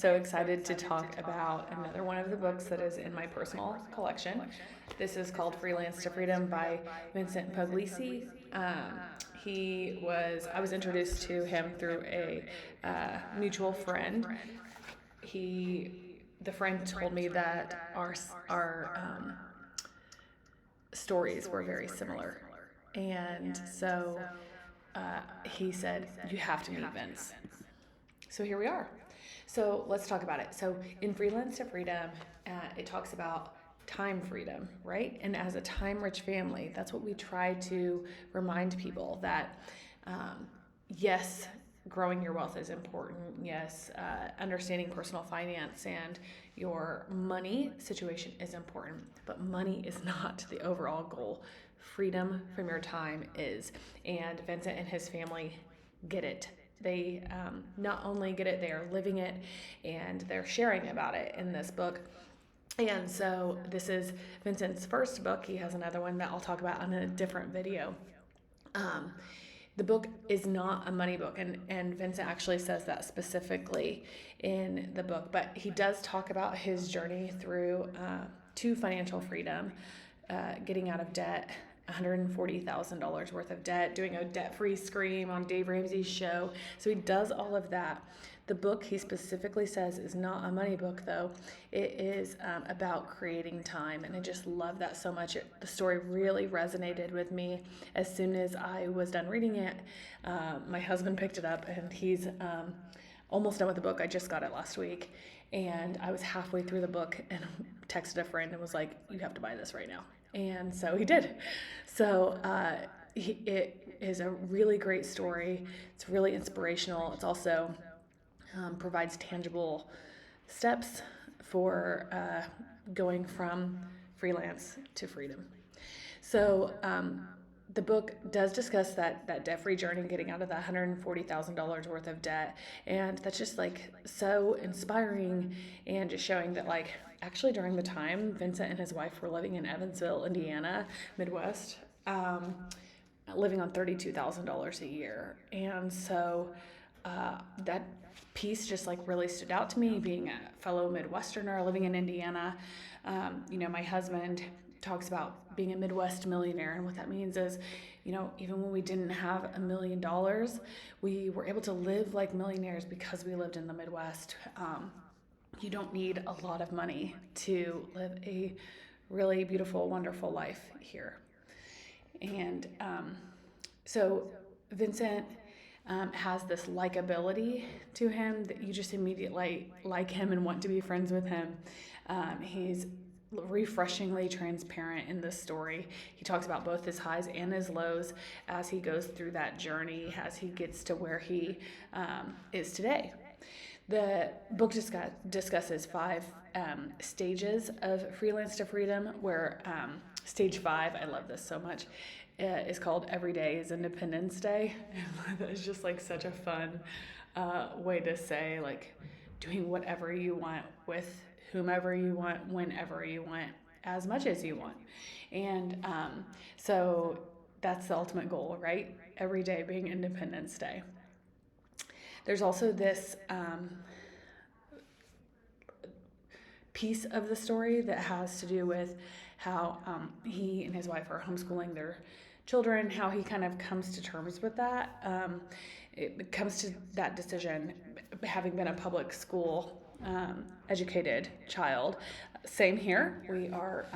so excited to talk about another one of the books that is in my personal collection. This is called Freelance to Freedom by Vincent Pugliese. I was introduced to him through a mutual friend. He, the friend told me that our stories were very similar. And so he said, "You have to meet Vince." So here we are. So let's talk about it. So in Freelance to Freedom, it talks about time freedom, right? And as a time rich family, that's what we try to remind people that, yes, growing your wealth is important. Yes, understanding personal finance and your money situation is important, but money is not the overall goal. Freedom from your time is. And Vincent and his family get it. They not only get it, they are living it, and they're sharing about it in this book. And so this is Vincent's first book. He has another one that I'll talk about on a different video. Um, the book is not a money book, and Vincent actually says that specifically in the book, but he does talk about his journey through to financial freedom, getting out of debt, $140,000 worth of debt, doing a debt-free scream on Dave Ramsey's show. So he does all of that. The book, he specifically says, is not a money book, though. It is about creating time, and I just love that so much. The story really resonated with me as soon as I was done reading it. My husband picked it up, and he's almost done with the book. I just got it last week, and I was halfway through the book and texted a friend and was like, "You have to buy this right now." And so he did. So it is a really great story. It's really inspirational. It's also provides tangible steps for going from freelance to freedom. So the book does discuss that debt-free journey, getting out of that $140,000 worth of debt, and that's just like so inspiring, and just showing that like actually during the time Vincent and his wife were living in Evansville, Indiana, Midwest, living on $32,000 a year, and so that piece just like really stood out to me, being a fellow Midwesterner living in Indiana. My husband talks about being a Midwest millionaire, and what that means is, even when we didn't have $1 million, we were able to live like millionaires because we lived in the Midwest. You don't need a lot of money to live a really beautiful, wonderful life here. And so Vincent has this likability to him that you just immediately like him and want to be friends with him. He's refreshingly transparent in this story. He talks about both his highs and his lows as he goes through that journey, as he gets to where he is today. The book discusses 5 stages of freelance to freedom, where stage 5, I love this so much, is called Every Day is Independence Day. That's just like such a fun way to say like doing whatever you want with whomever you want, whenever you want, as much as you want. And so that's the ultimate goal, right? Every day being Independence Day. There's also this piece of the story that has to do with how he and his wife are homeschooling their children, how he kind of comes to terms with that. It comes to that decision, having been a public school educated child. Same here. We are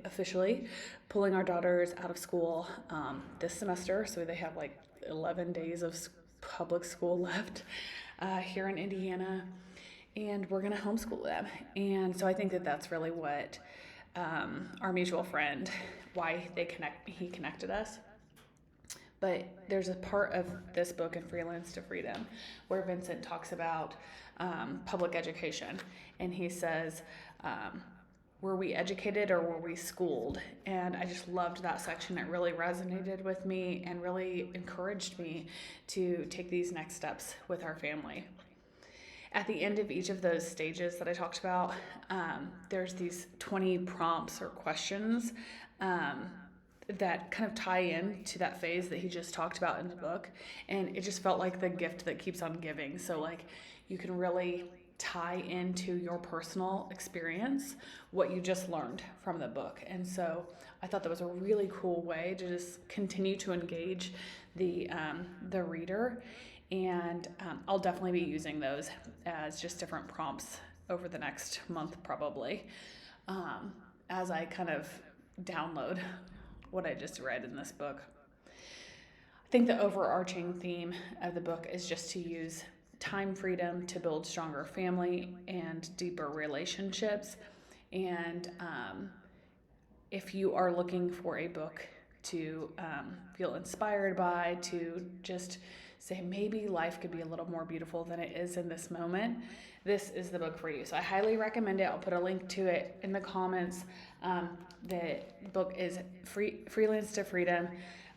officially pulling our daughters out of school this semester, so they have like 11 days of public school left here in Indiana, and we're gonna homeschool them. And so I think that that's really what our mutual friend, why he connected us. But there's a part of this book in Freelance to Freedom where Vincent talks about public education, and he says, were we educated or were we schooled? And I just loved that section. It really resonated with me and really encouraged me to take these next steps with our family. At the end of each of those stages that I talked about, there's these 20 prompts or questions that kind of tie in to that phase that he just talked about in the book. And it just felt like the gift that keeps on giving. So like you can really tie into your personal experience what you just learned from the book. And so I thought that was a really cool way to just continue to engage the reader. And I'll definitely be using those as just different prompts over the next month, probably, as I kind of download what I just read in this book. I think the overarching theme of the book is just to use time freedom to build stronger family and deeper relationships. And if you are looking for a book to feel inspired by, to just say maybe life could be a little more beautiful than it is in this moment, this is the book for you. So I highly recommend it. I'll put a link to it in the comments. The book is Freelance to Freedom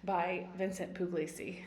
by Vincent Pugliese.